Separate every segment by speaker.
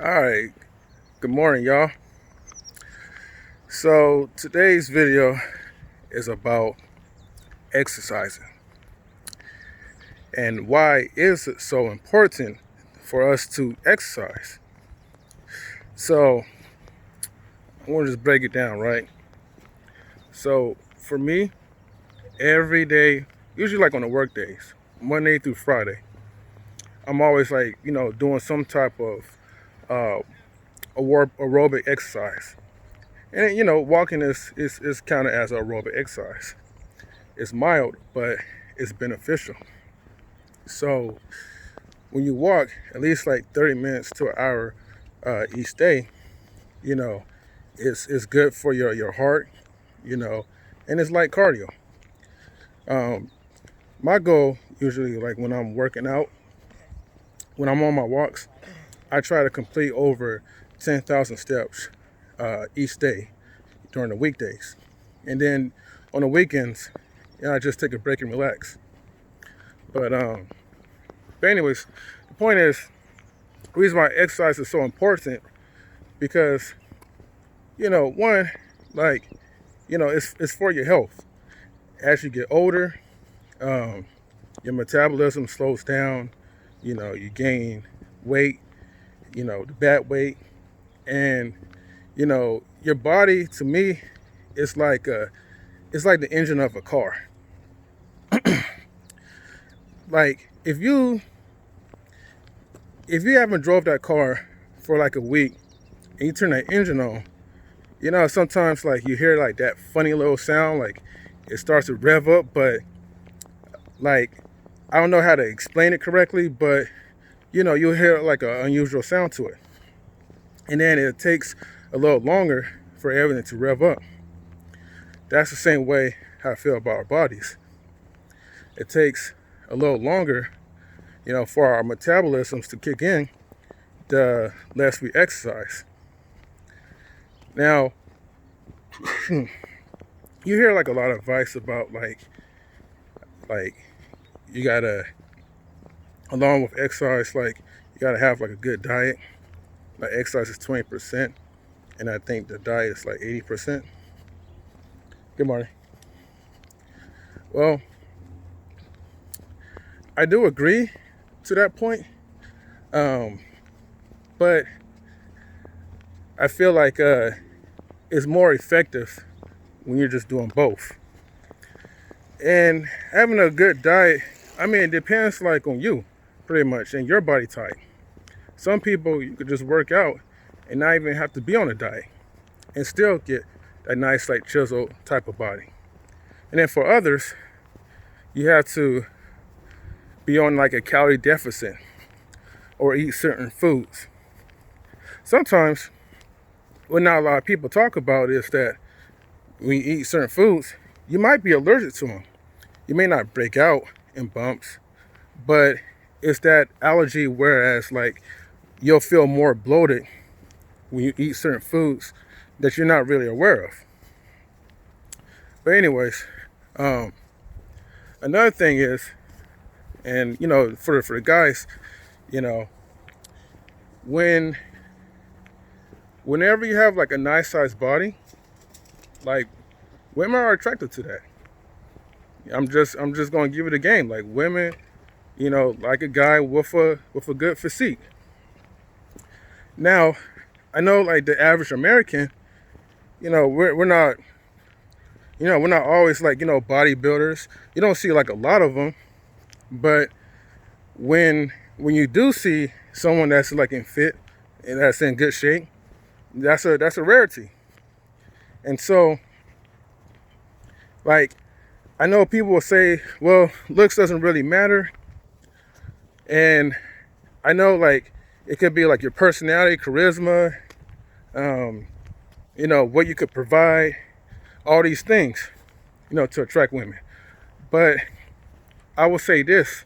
Speaker 1: All right, good morning, y'all. So today's video is about exercising and why is it so important for us to exercise. So I want to just break it down, right? So for me, every day, usually like on the work days, Monday through Friday, I'm always like, doing some type of uh, aerobic exercise. And walking is counted as aerobic exercise. It's mild, but it's beneficial. So when you walk at least like 30 minutes to an hour each day, you know, it's good for your heart, you know, and it's like cardio. Um, my goal usually, like when I'm working out, when I'm on my walks, I try to complete over 10,000 steps each day during the weekdays, and then on the weekends, I just take a break and relax. But but anyways, the point is, the reason why exercise is so important because one, like, it's for your health. As you get older, um, your metabolism slows down. You gain weight. The bad weight, and your body. To me, it's like the engine of a car. Like if you haven't drove that car for like a week and you turn that engine on, sometimes like you hear like that funny little sound, like it starts to rev up, but like I don't know how to explain it correctly, but you'll hear like an unusual sound to it. And then it takes a little longer for everything to rev up. That's the same way how I feel about our bodies. It takes a little longer, for our metabolisms to kick in the less we exercise. Now, you hear like a lot of advice about like you gotta, along with exercise, like you gotta have like a good diet. Like exercise is 20%, and I think the diet is like 80%. Good morning. Well, I do agree to that point, um, but I feel like it's more effective when you're just doing both. And having a good diet, I mean, it depends like on you, pretty much, and your body type. Some people you could just work out and not even have to be on a diet and still get that nice like chiseled type of body. And then for others, you have to be on like a calorie deficit or eat certain foods. Sometimes what not a lot of people talk about is that when you eat certain foods, you might be allergic to them. You may not break out in bumps, but it's that allergy, whereas like you'll feel more bloated when you eat certain foods that you're not really aware of. But anyways, um, another thing is, and for the guys, you know, when whenever you have like a nice sized body, like women are attracted to that. I'm just gonna give it a game. Like women, like a guy with a good physique. Now, I know like the average American, we're not, we're not always like bodybuilders. You don't see like a lot of them, but when you do see someone that's like in fit and that's in good shape, that's a rarity. And so, like, I know people will say, well, looks doesn't really matter, and I know like it could be like your personality, charisma, um, what you could provide, all these things, to attract women. But I will say this: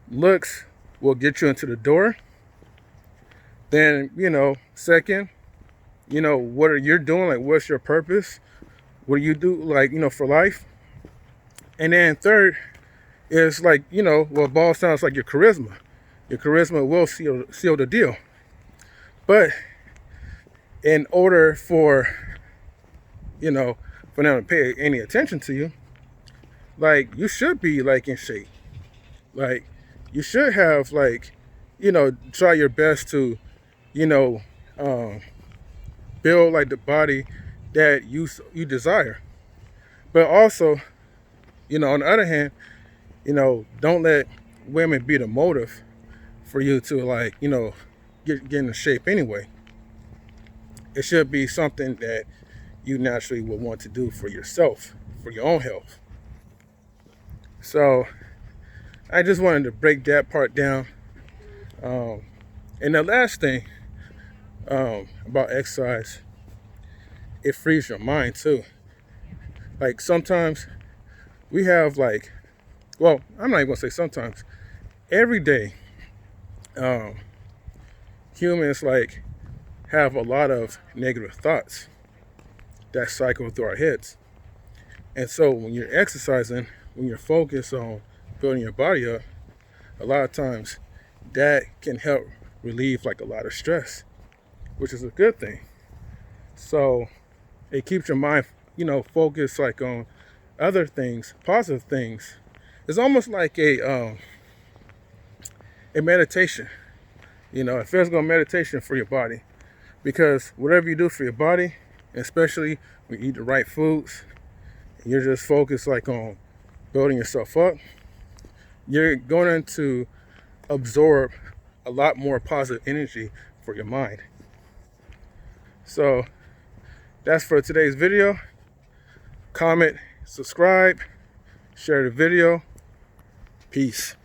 Speaker 1: looks will get you into the door. Then, second, what are you doing? Like, what's your purpose? What do you do, like, for life? And then third is like, what boils down is like your charisma. Your charisma will seal the deal. But in order for, for them to pay any attention to you, like, you should be like in shape. Like, you should have, like, try your best to, you know, um, build like the body that you desire. But also, on the other hand, don't let women be the motive for you to, like, get into shape anyway. It should be something that you naturally would want to do for yourself, for your own health. So I just wanted to break that part down. And the last thing about exercise, it frees your mind too. Like, sometimes we have, like, well, I'm not even gonna say sometimes. Every day, humans, like, have a lot of negative thoughts that cycle through our heads. And so when you're exercising, when you're focused on building your body up, a lot of times that can help relieve, like, a lot of stress, which is a good thing. So it keeps your mind, focused, like, on other things, positive things. It's almost like a meditation, a physical meditation for your body. Because whatever you do for your body, especially when you eat the right foods, and you're just focused, like, on building yourself up, you're going to absorb a lot more positive energy for your mind. So that's for today's video. Comment, subscribe, share the video. Peace.